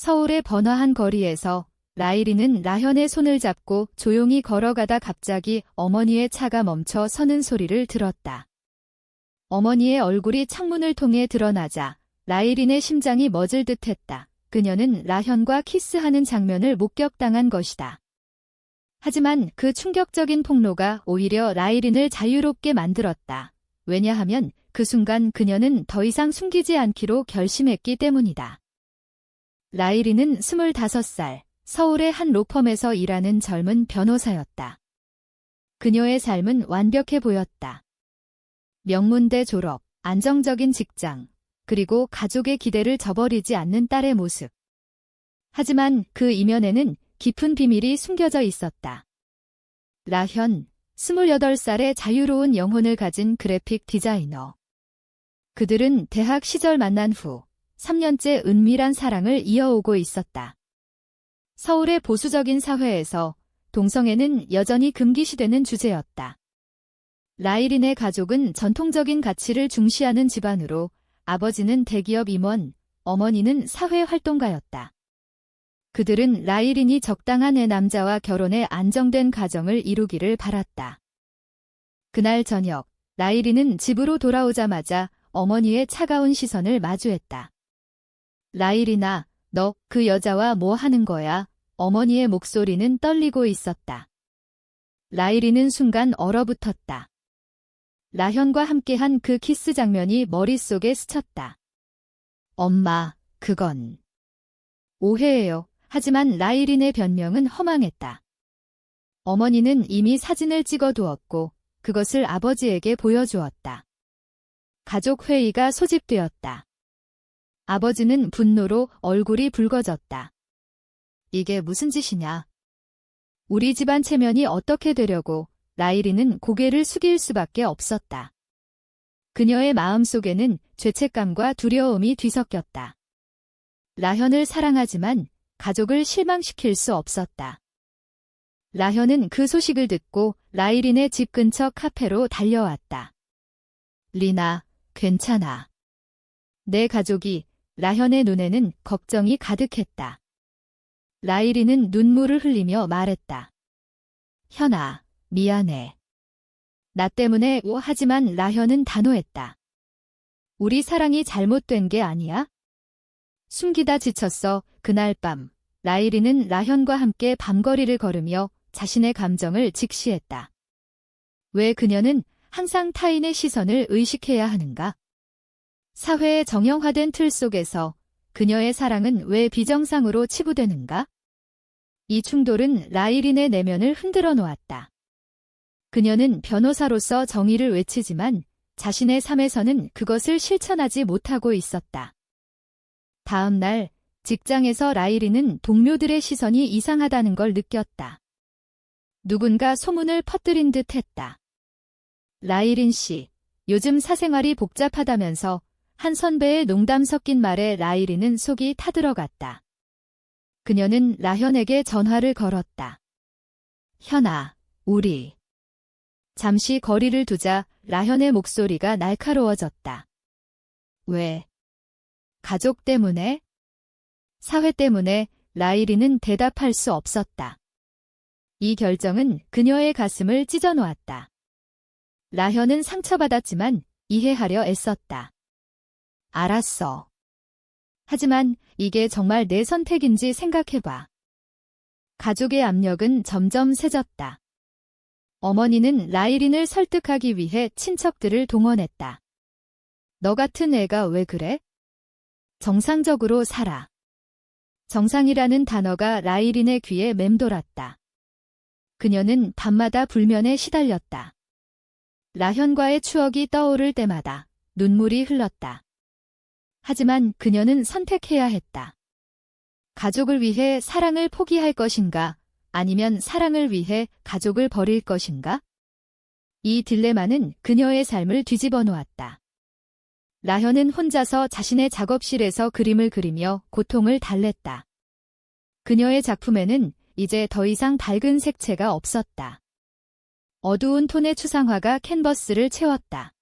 서울의 번화한 거리에서 라일이는 라현의 손을 잡고 조용히 걸어가다 갑자기 어머니의 차가 멈춰 서는 소리를 들었다. 어머니의 얼굴이 창문을 통해 드러나자 라일인의 심장이 멎을 듯했다. 그녀는 라현과 키스하는 장면을 목격당한 것이다. 하지만 그 충격적인 폭로가 오히려 라일인을 자유롭게 만들었다. 왜냐하면 그 순간 그녀는 더 이상 숨기지 않기로 결심했기 때문이다. 라일이는 25살, 서울의 한 로펌에서 일하는 젊은 변호사였다. 그녀의 삶은 완벽해 보였다. 명문대 졸업, 안정적인 직장, 그리고 가족의 기대를 저버리지 않는 딸의 모습. 하지만 그 이면에는 깊은 비밀이 숨겨져 있었다. 라현, 28살의 자유로운 영혼을 가진 그래픽 디자이너. 그들은 대학 시절 만난 후 3년째 은밀한 사랑을 이어오고 있었다. 서울의 보수적인 사회에서 동성애는 여전히 금기시되는 주제였다. 라일인의 가족은 전통적인 가치를 중시하는 집안으로 아버지는 대기업 임원, 어머니는 사회활동가였다. 그들은 라일인이 적당한 애 남자와 결혼해 안정된 가정을 이루기를 바랐다. 그날 저녁, 라일인은 집으로 돌아오자마자 어머니의 차가운 시선을 마주했다. 라일이나, 너 그 여자와 뭐 하는 거야? 어머니의 목소리는 떨리고 있었다. 라일이는 순간 얼어붙었다. 라현과 함께한 그 키스 장면이 머릿속에 스쳤다. 엄마, 그건 오해예요. 하지만 라일인의 변명은 허망했다. 어머니는 이미 사진을 찍어두었고 그것을 아버지에게 보여주었다. 가족 회의가 소집되었다. 아버지는 분노로 얼굴이 붉어졌다. 이게 무슨 짓이냐? 우리 집안 체면이 어떻게 되려고? 라일이는 고개를 숙일 수밖에 없었다. 그녀의 마음속에는 죄책감과 두려움이 뒤섞였다. 라현을 사랑하지만 가족을 실망시킬 수 없었다. 라현은 그 소식을 듣고 라일인의 집 근처 카페로 달려왔다. 리나, 괜찮아. 내 가족이, 라현의 눈에는 걱정이 가득했다. 라일이는 눈물을 흘리며 말했다. 현아, 미안해. 나 때문에 하지만 라현은 단호했다. 우리 사랑이 잘못된 게 아니야? 숨기다 지쳤어. 그날 밤, 라일이는 라현과 함께 밤거리를 걸으며 자신의 감정을 직시했다. 왜 그녀는 항상 타인의 시선을 의식해야 하는가? 사회의 정형화된 틀 속에서 그녀의 사랑은 왜 비정상으로 치부되는가? 이 충돌은 라일인의 내면을 흔들어 놓았다. 그녀는 변호사로서 정의를 외치지만 자신의 삶에서는 그것을 실천하지 못하고 있었다. 다음 날, 직장에서 라일이는 동료들의 시선이 이상하다는 걸 느꼈다. 누군가 소문을 퍼뜨린 듯 했다. 라일인 씨, 요즘 사생활이 복잡하다면서 한 선배의 농담 섞인 말에 라일이는 속이 타들어갔다. 그녀는 라현에게 전화를 걸었다. 현아, 우리. 잠시 거리를 두자 라현의 목소리가 날카로워졌다. 왜? 가족 때문에? 사회 때문에? 라일이는 대답할 수 없었다. 이 결정은 그녀의 가슴을 찢어놓았다. 라현은 상처받았지만 이해하려 애썼다. 알았어. 하지만 이게 정말 내 선택인지 생각해봐. 가족의 압력은 점점 세졌다. 어머니는 라일인을 설득하기 위해 친척들을 동원했다. 너 같은 애가 왜 그래? 정상적으로 살아. 정상이라는 단어가 라일인의 귀에 맴돌았다. 그녀는 밤마다 불면에 시달렸다. 라현과의 추억이 떠오를 때마다 눈물이 흘렀다. 하지만 그녀는 선택해야 했다. 가족을 위해 사랑을 포기할 것인가? 아니면 사랑을 위해 가족을 버릴 것인가? 이 딜레마는 그녀의 삶을 뒤집어 놓았다. 라현은 혼자서 자신의 작업실에서 그림을 그리며 고통을 달랬다. 그녀의 작품에는 이제 더 이상 밝은 색채가 없었다. 어두운 톤의 추상화가 캔버스를 채웠다.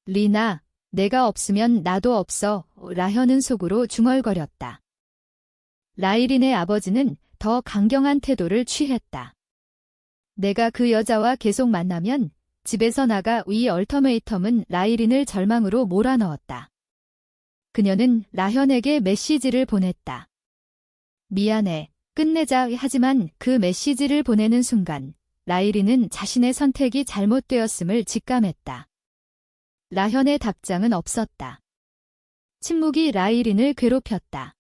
리나, 내가 없으면 나도 없어. 라현은 속으로 중얼거렸다. 라이린의 아버지는 더 강경한 태도를 취했다. 내가 그 여자와 계속 만나면 집에서 나가. 이 얼터메이텀은 라이린을 절망으로 몰아넣었다. 그녀는 라현에게 메시지를 보냈다. 미안해. 끝내자. 하지만 그 메시지를 보내는 순간 라이린은 자신의 선택이 잘못되었음을 직감했다. 라현의 답장은 없었다. 침묵이 라이린을 괴롭혔다.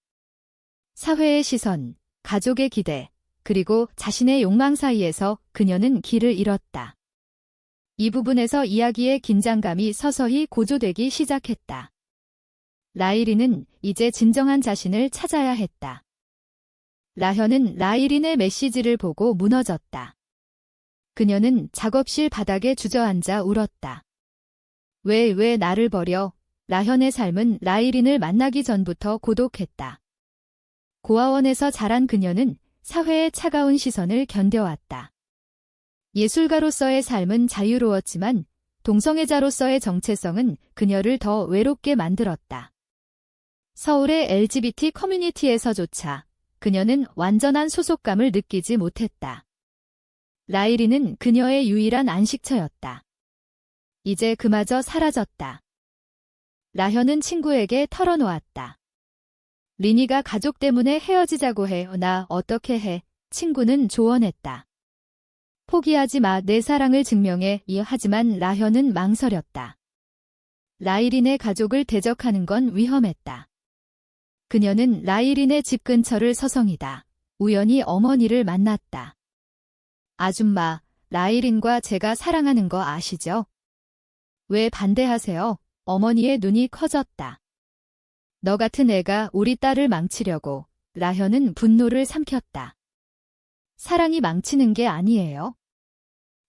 사회의 시선, 가족의 기대, 그리고 자신의 욕망 사이에서 그녀는 길을 잃었다. 이 부분에서 이야기의 긴장감이 서서히 고조되기 시작했다. 라이린은 이제 진정한 자신을 찾아야 했다. 라현은 라이린의 메시지를 보고 무너졌다. 그녀는 작업실 바닥에 주저앉아 울었다. 왜 나를 버려? 라현의 삶은 라이린을 만나기 전부터 고독했다. 고아원에서 자란 그녀는 사회의 차가운 시선을 견뎌왔다. 예술가로서의 삶은 자유로웠지만 동성애자로서의 정체성은 그녀를 더 외롭게 만들었다. 서울의 LGBT 커뮤니티에서조차 그녀는 완전한 소속감을 느끼지 못했다. 라이린은 그녀의 유일한 안식처였다. 이제 그마저 사라졌다. 라현은 친구에게 털어놓았다. 리니가 가족 때문에 헤어지자고 해. 나 어떻게 해? 친구는 조언했다. 포기하지 마. 내 사랑을 증명해. 하지만 라현은 망설였다. 라이린의 가족을 대적하는 건 위험했다. 그녀는 라이린의 집 근처를 서성이다. 우연히 어머니를 만났다. 아줌마, 라이린과 제가 사랑하는 거 아시죠? 왜 반대하세요? 어머니의 눈이 커졌다. 너 같은 애가 우리 딸을 망치려고. 라현은 분노를 삼켰다. 사랑이 망치는 게 아니에요.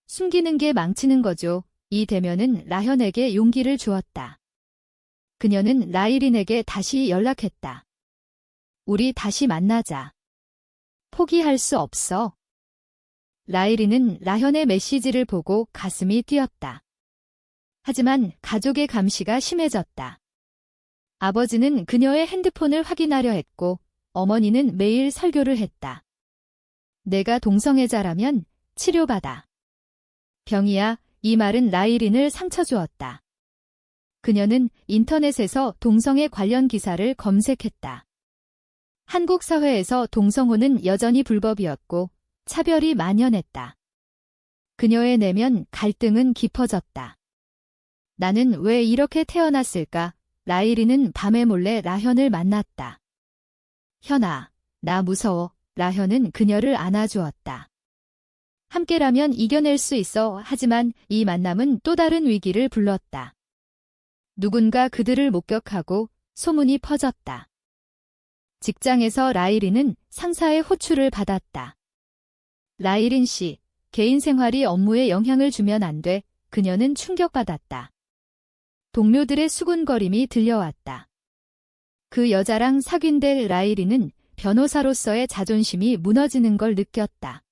숨기는 게 망치는 거죠. 이 대면은 라현에게 용기를 주었다. 그녀는 라이린에게 다시 연락했다. 우리 다시 만나자. 포기할 수 없어. 라이린은 라현의 메시지를 보고 가슴이 뛰었다. 하지만 가족의 감시가 심해졌다. 아버지는 그녀의 핸드폰을 확인하려 했고 어머니는 매일 설교를 했다. 내가 동성애자라면 치료받아. 병이야. 이 말은 라이린을 상처 주었다. 그녀는 인터넷에서 동성애 관련 기사를 검색했다. 한국 사회에서 동성혼은 여전히 불법이었고 차별이 만연했다. 그녀의 내면 갈등은 깊어졌다. 나는 왜 이렇게 태어났을까? 라이린은 밤에 몰래 라현을 만났다. 현아, 나 무서워. 라현은 그녀를 안아주었다. 함께라면 이겨낼 수 있어. 하지만 이 만남은 또 다른 위기를 불렀다. 누군가 그들을 목격하고 소문이 퍼졌다. 직장에서 라이린은 상사의 호출을 받았다. 라이린 씨, 개인 생활이 업무에 영향을 주면 안 돼. 그녀는 충격받았다. 동료들의 수군거림이 들려왔다. 그 여자랑 사귄 라이린은 변호사로서의 자존심이 무너지는 걸 느꼈다.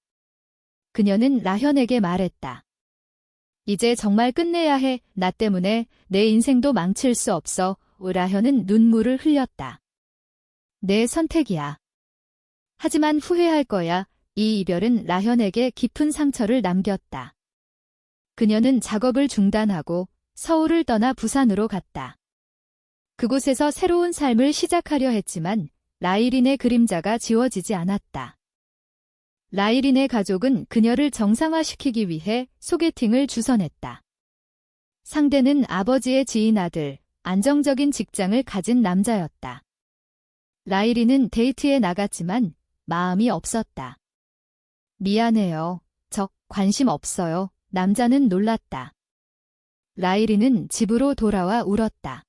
그녀는 라현에게 말했다. 이제 정말 끝내야 해. 나 때문에 내 인생도 망칠 수 없어. 라현은 눈물을 흘렸다. 내 선택이야. 하지만 후회할 거야. 이 이별은 라현에게 깊은 상처를 남겼다. 그녀는 작업을 중단하고 서울을 떠나 부산으로 갔다. 그곳에서 새로운 삶을 시작하려 했지만 라이린의 그림자가 지워지지 않았다. 라이린의 가족은 그녀를 정상화시키기 위해 소개팅을 주선했다. 상대는 아버지의 지인 아들, 안정적인 직장을 가진 남자였다. 라이린은 데이트에 나갔지만 마음이 없었다. 미안해요. 저 관심 없어요. 남자는 놀랐다. 라이린은 집으로 돌아와 울었다.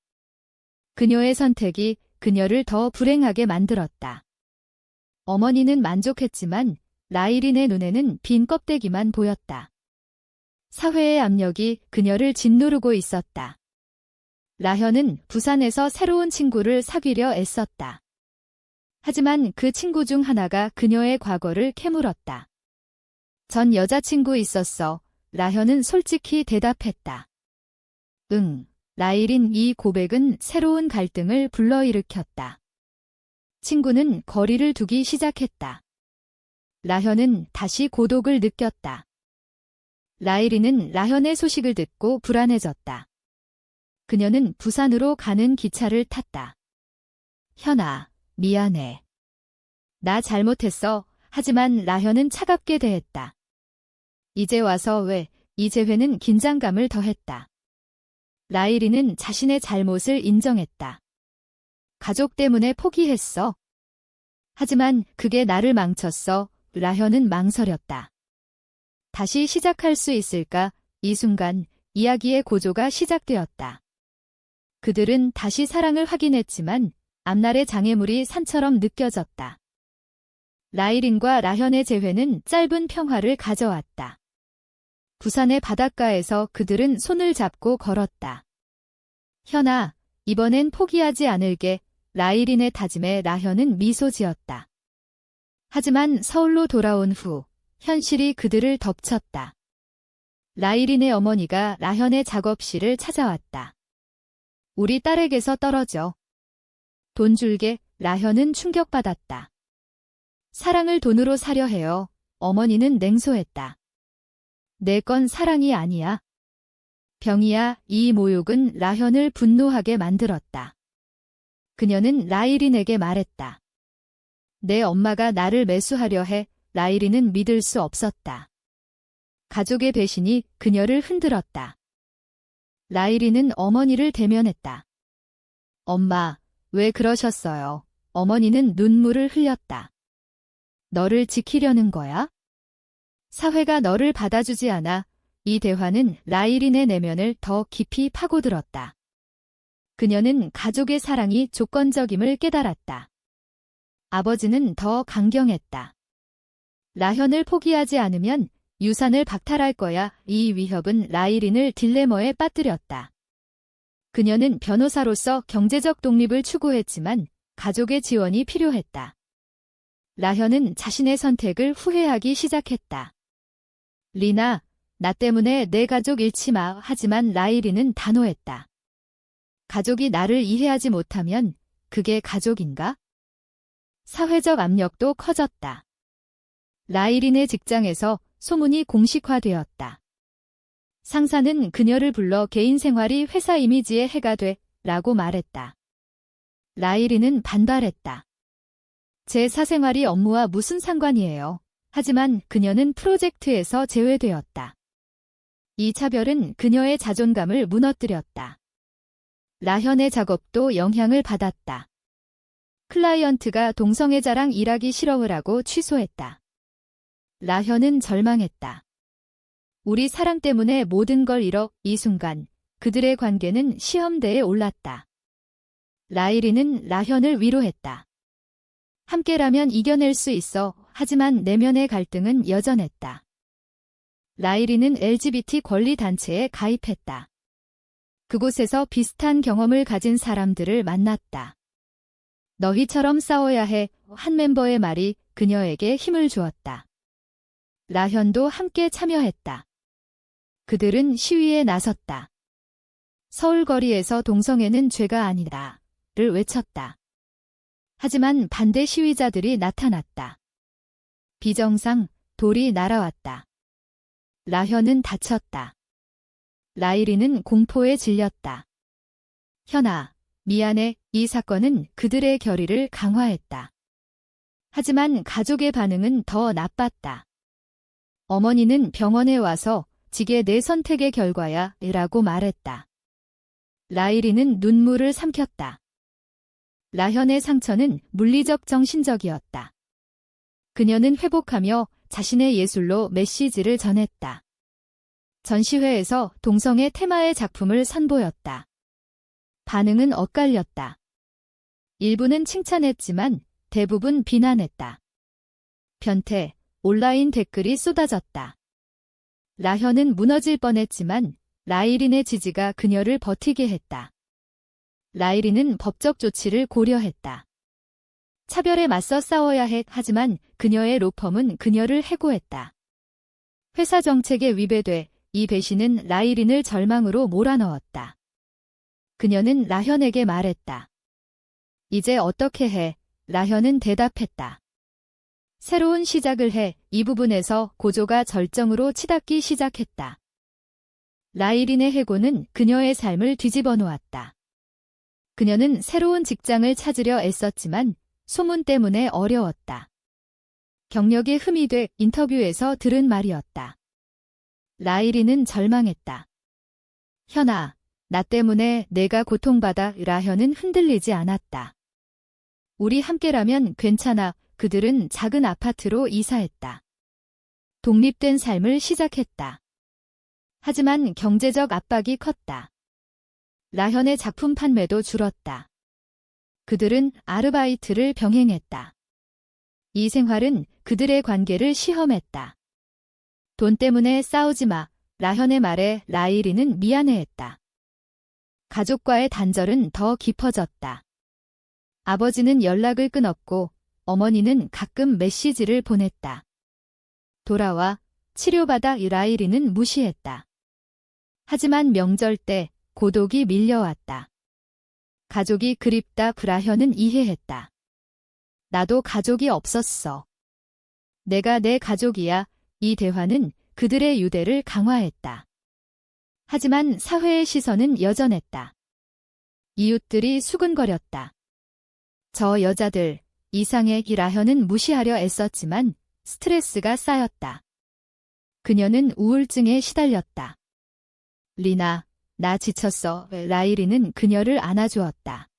그녀의 선택이 그녀를 더 불행하게 만들었다. 어머니는 만족했지만 라이린의 눈에는 빈 껍데기만 보였다. 사회의 압력이 그녀를 짓누르고 있었다. 라현은 부산에서 새로운 친구를 사귀려 애썼다. 하지만 그 친구 중 하나가 그녀의 과거를 캐물었다. 전 여자친구 있었어. 라현은 솔직히 대답했다. 응. 라이린 이 고백은 새로운 갈등을 불러일으켰다. 친구는 거리를 두기 시작했다. 라현은 다시 고독을 느꼈다. 라이리는 라현의 소식을 듣고 불안해졌다. 그녀는 부산으로 가는 기차를 탔다. 현아, 미안해. 나 잘못했어. 하지만 라현은 차갑게 대했다. 이제 와서 왜? 이재회는 긴장감을 더했다. 라이리는 자신의 잘못을 인정했다. 가족 때문에 포기했어. 하지만 그게 나를 망쳤어. 라현은 망설였다. 다시 시작할 수 있을까? 이 순간 이야기의 고조가 시작되었다. 그들은 다시 사랑을 확인했지만 앞날의 장애물이 산처럼 느껴졌다. 라이린과 라현의 재회는 짧은 평화를 가져왔다. 부산의 바닷가에서 그들은 손을 잡고 걸었다. 현아, 이번엔 포기하지 않을게. 라이린의 다짐에 라현은 미소 지었다. 하지만 서울로 돌아온 후 현실이 그들을 덮쳤다. 라이린의 어머니가 라현의 작업실을 찾아왔다. 우리 딸에게서 떨어져. 돈 줄게. 라현은 충격받았다. 사랑을 돈으로 사려 해요. 어머니는 냉소했다. 내 건 사랑이 아니야. 병이야. 이 모욕은 라현을 분노하게 만들었다. 그녀는 라이린에게 말했다. 내 엄마가 나를 매수하려 해. 라이린은 믿을 수 없었다. 가족의 배신이 그녀를 흔들었다. 라이린은 어머니를 대면했다. 엄마, 왜 그러셨어요? 어머니는 눈물을 흘렸다. 너를 지키려는 거야? 사회가 너를 받아주지 않아. 이 대화는 라이린의 내면을 더 깊이 파고들었다. 그녀는 가족의 사랑이 조건적임을 깨달았다. 아버지는 더 강경했다. 라현을 포기하지 않으면 유산을 박탈할 거야. 이 위협은 라이린을 딜레마에 빠뜨렸다. 그녀는 변호사로서 경제적 독립을 추구했지만 가족의 지원이 필요했다. 라현은 자신의 선택을 후회하기 시작했다. 리나, 나 때문에 내 가족 잃지 마. 하지만 라이린은 단호했다. 가족이 나를 이해하지 못하면 그게 가족인가? 사회적 압력도 커졌다. 라이린의 직장에서 소문이 공식화되었다. 상사는 그녀를 불러 개인 생활이 회사 이미지에 해가 돼 라고 말했다. 라이린은 반발했다. 제 사생활이 업무와 무슨 상관이에요. 하지만 그녀는 프로젝트에서 제외되었다. 이 차별은 그녀의 자존감을 무너뜨렸다. 라현의 작업도 영향을 받았다. 클라이언트가 동성애 자랑 일하기 싫어하라고 취소했다. 라현은 절망했다. 우리 사랑 때문에 모든 걸 잃어. 이 순간 그들의 관계는 시험대에 올랐다. 라이린은 라현을 위로했다. 함께라면 이겨낼 수 있어. 하지만 내면의 갈등은 여전했다. 라이린은 LGBT 권리 단체에 가입했다. 그곳에서 비슷한 경험을 가진 사람들을 만났다. 너희처럼 싸워야 해. 한 멤버의 말이 그녀에게 힘을 주었다. 라현도 함께 참여했다. 그들은 시위에 나섰다. 서울 거리에서 동성애는 죄가 아니다를 외쳤다. 하지만 반대 시위자들이 나타났다. 비정상, 돌이 날아왔다. 라현은 다쳤다. 라이린은 공포에 질렸다. 현아, 미안해. 이 사건은 그들의 결의를 강화했다. 하지만 가족의 반응은 더 나빴다. 어머니는 병원에 와서 지게 내 선택의 결과야 라고 말했다. 라이린은 눈물을 삼켰다. 라현의 상처는 물리적 정신적이었다. 그녀는 회복하며 자신의 예술로 메시지를 전했다. 전시회에서 동성애 테마의 작품을 선보였다. 반응은 엇갈렸다. 일부는 칭찬했지만 대부분 비난했다. 변태, 온라인 댓글이 쏟아졌다. 라현은 무너질 뻔했지만 라이린의 지지가 그녀를 버티게 했다. 라이린은 법적 조치를 고려했다. 차별에 맞서 싸워야 해. 하지만 그녀의 로펌은 그녀를 해고했다. 회사 정책에 위배돼 이 배신은 라이린을 절망으로 몰아넣었다. 그녀는 라현에게 말했다. 이제 어떻게 해? 라현은 대답했다. 새로운 시작을 해. 이 부분에서 고조가 절정으로 치닫기 시작했다. 라이린의 해고는 그녀의 삶을 뒤집어 놓았다. 그녀는 새로운 직장을 찾으려 애썼지만 소문 때문에 어려웠다. 경력이 흠이 돼 인터뷰에서 들은 말이었다. 라이린은 절망했다. 현아, 나 때문에 내가 고통받아. 라현은 흔들리지 않았다. 우리 함께라면 괜찮아. 그들은 작은 아파트로 이사했다. 독립된 삶을 시작했다. 하지만 경제적 압박이 컸다. 라현의 작품 판매도 줄었다. 그들은 아르바이트를 병행했다. 이 생활은 그들의 관계를 시험했다. 돈 때문에 싸우지 마. 라현의 말에 라이린은 미안해했다. 가족과의 단절은 더 깊어졌다. 아버지는 연락을 끊었고 어머니는 가끔 메시지를 보냈다. 돌아와 치료받아. 라이린은 무시했다. 하지만 명절 때 고독이 밀려왔다. 가족이 그립다. 라현은 이해했다. 나도 가족이 없었어. 내가 내 가족이야. 이 대화는 그들의 유대를 강화했다. 하지만 사회의 시선은 여전했다. 이웃들이 수근거렸다. 저 여자들, 이상해. 라현은 무시하려 애썼지만 스트레스가 쌓였다. 그녀는 우울증에 시달렸다. 리나, 나 지쳤어. 라이린은 그녀를 안아주었다.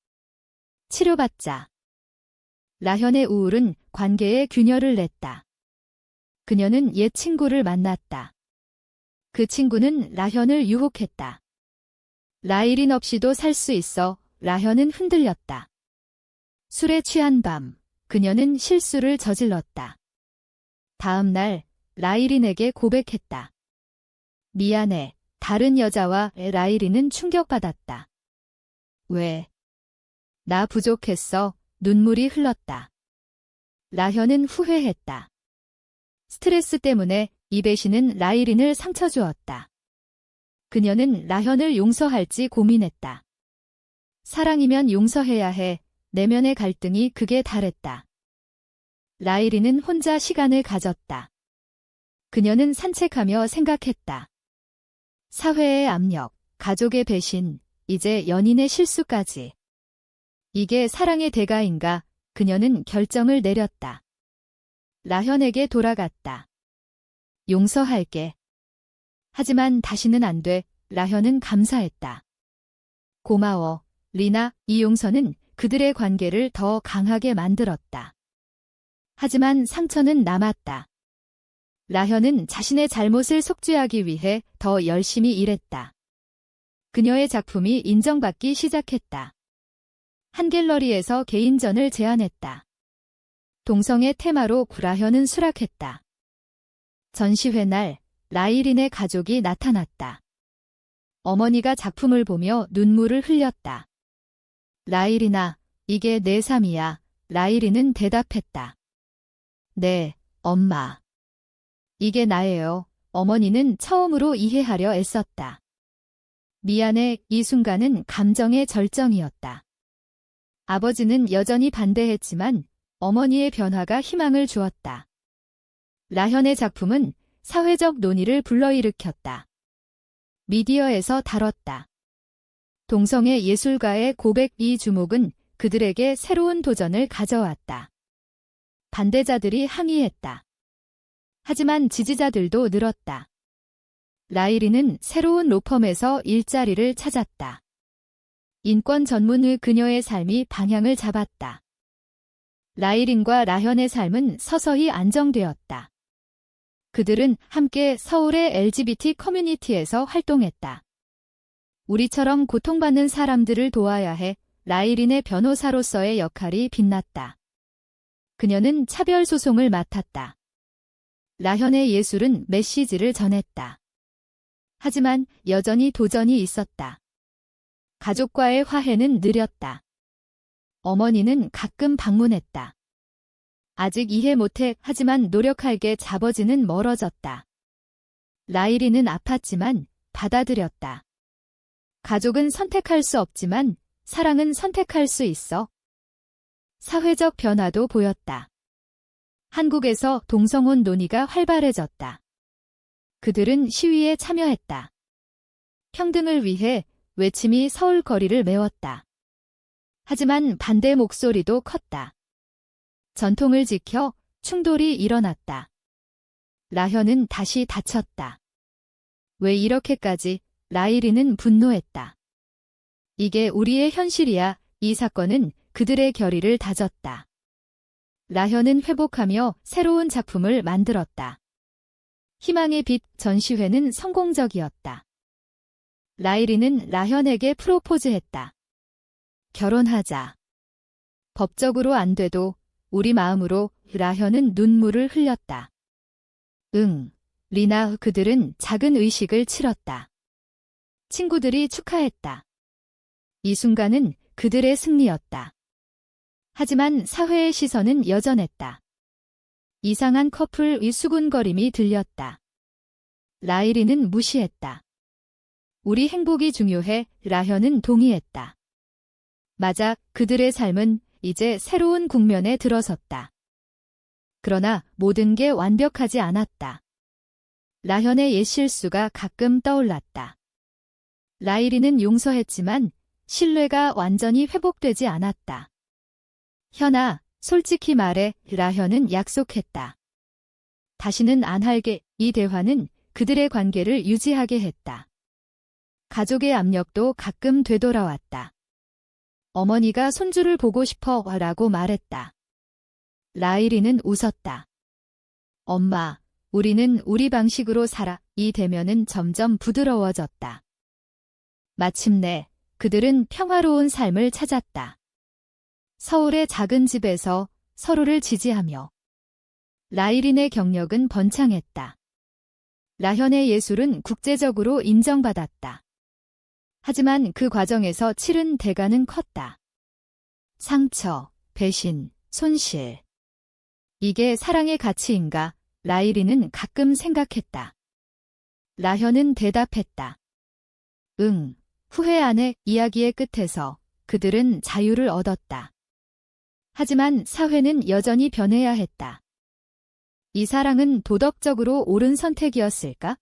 치료받자. 라현의 우울은 관계에 균열을 냈다. 그녀는 옛 친구를 만났다. 그 친구는 라현을 유혹했다. 라이린 없이도 살 수 있어. 라현은 흔들렸다. 술에 취한 밤, 그녀는 실수를 저질렀다. 다음 날, 라이린에게 고백했다. 미안해. 다른 여자와. 라이린은 충격받았다. 왜? 나 부족했어. 눈물이 흘렀다. 라현은 후회했다. 스트레스 때문에 이 배신은 라이린을 상처 주었다. 그녀는 라현을 용서할지 고민했다. 사랑이면 용서해야 해. 내면의 갈등이 극에 달했다. 라이린은 혼자 시간을 가졌다. 그녀는 산책하며 생각했다. 사회의 압력, 가족의 배신, 이제 연인의 실수까지. 이게 사랑의 대가인가? 그녀는 결정을 내렸다. 라현에게 돌아갔다. 용서할게. 하지만 다시는 안 돼. 라현은 감사했다. 고마워, 리나. 이 용서는 그들의 관계를 더 강하게 만들었다. 하지만 상처는 남았다. 라현은 자신의 잘못을 속죄하기 위해 더 열심히 일했다. 그녀의 작품이 인정받기 시작했다. 한 갤러리에서 개인전을 제안했다. 동성애 테마로 라현은 수락했다. 전시회 날 라이린의 가족이 나타났다. 어머니가 작품을 보며 눈물을 흘렸다. 라이린아, 이게 내 삶이야. 라이린은 대답했다. 네, 엄마. 이게 나예요. 어머니는 처음으로 이해하려 애썼다. 미안해. 이 순간은 감정의 절정이었다. 아버지는 여전히 반대했지만 어머니의 변화가 희망을 주었다. 라현의 작품은 사회적 논의를 불러일으켰다. 미디어에서 다뤘다. 동성애 예술가의 고백. 이 주목은 그들에게 새로운 도전을 가져왔다. 반대자들이 항의했다. 하지만 지지자들도 늘었다. 라이린은 새로운 로펌에서 일자리를 찾았다. 인권 전문의 그녀의 삶이 방향을 잡았다. 라이린과 라현의 삶은 서서히 안정되었다. 그들은 함께 서울의 LGBT 커뮤니티에서 활동했다. 우리처럼 고통받는 사람들을 도와야 해. 라이린의 변호사로서의 역할이 빛났다. 그녀는 차별 소송을 맡았다. 라현의 예술은 메시지를 전했다. 하지만 여전히 도전이 있었다. 가족과의 화해는 느렸다. 어머니는 가끔 방문했다. 아직 이해 못해. 하지만 노력할게. 아버지는 멀어졌다. 라이린은 아팠지만 받아들였다. 가족은 선택할 수 없지만 사랑은 선택할 수 있어. 사회적 변화도 보였다. 한국에서 동성혼 논의가 활발해졌다. 그들은 시위에 참여했다. 평등을 위해 외침이 서울 거리를 메웠다. 하지만 반대 목소리도 컸다. 전통을 지켜 충돌이 일어났다. 라현은 다시 다쳤다. 왜 이렇게까지? 라이리는 분노했다. 이게 우리의 현실이야. 이 사건은 그들의 결의를 다졌다. 라현은 회복하며 새로운 작품을 만들었다. 희망의 빛 전시회는 성공적이었다. 라이리는 라현에게 프로포즈했다. 결혼하자. 법적으로 안 돼도 우리 마음으로. 라현은 눈물을 흘렸다. 응, 리나. 그들은 작은 의식을 치렀다. 친구들이 축하했다. 이 순간은 그들의 승리였다. 하지만 사회의 시선은 여전했다. 이상한 커플의 수군거림이 들렸다. 라이리는 무시했다. 우리 행복이 중요해. 라현은 동의했다. 맞아, 그들의 삶은 이제 새로운 국면에 들어섰다. 그러나 모든 게 완벽하지 않았다. 라현의 옛 실수가 가끔 떠올랐다. 라이리는 용서했지만 신뢰가 완전히 회복되지 않았다. 현아, 솔직히 말해. 라현은 약속했다. 다시는 안 할게. 이 대화는 그들의 관계를 유지하게 했다. 가족의 압력도 가끔 되돌아왔다. 어머니가 손주를 보고 싶어 라고 말했다. 라이리는 웃었다. 엄마, 우리는 우리 방식으로 살아. 이 대면은 점점 부드러워졌다. 마침내 그들은 평화로운 삶을 찾았다. 서울의 작은 집에서 서로를 지지하며. 라이린의 경력은 번창했다. 라현의 예술은 국제적으로 인정받았다. 하지만 그 과정에서 치른 대가는 컸다. 상처, 배신, 손실. 이게 사랑의 가치인가? 라이리는 가끔 생각했다. 라현은 대답했다. 응, 후회 안 해. 이야기의 끝에서 그들은 자유를 얻었다. 하지만 사회는 여전히 변해야 했다. 이 사랑은 도덕적으로 옳은 선택이었을까?